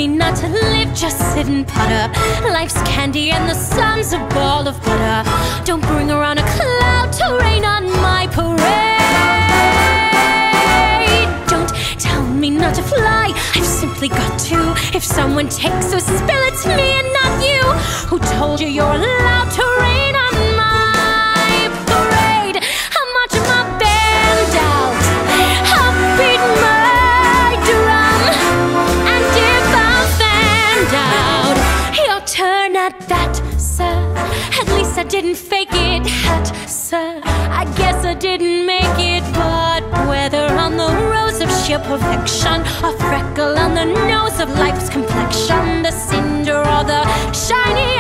me not to live, just sit and putter. Life's candy and the sun's a ball of butter. Don't bring around a cloud to rain on my parade. Don't tell me not to fly, I've simply got to. If someone takes a spill, it's me and not you. Who told you you're allowed to rain on my parade? I'm marching my band out, I'll beat my drum, and if I'm fanned out, your turn at that, sir. At least I didn't fake it, hat, sir. I guess I didn't make it, but whether on the rose of sheer perfection, a freckle on the nose of life's complexion, the cinder or the shining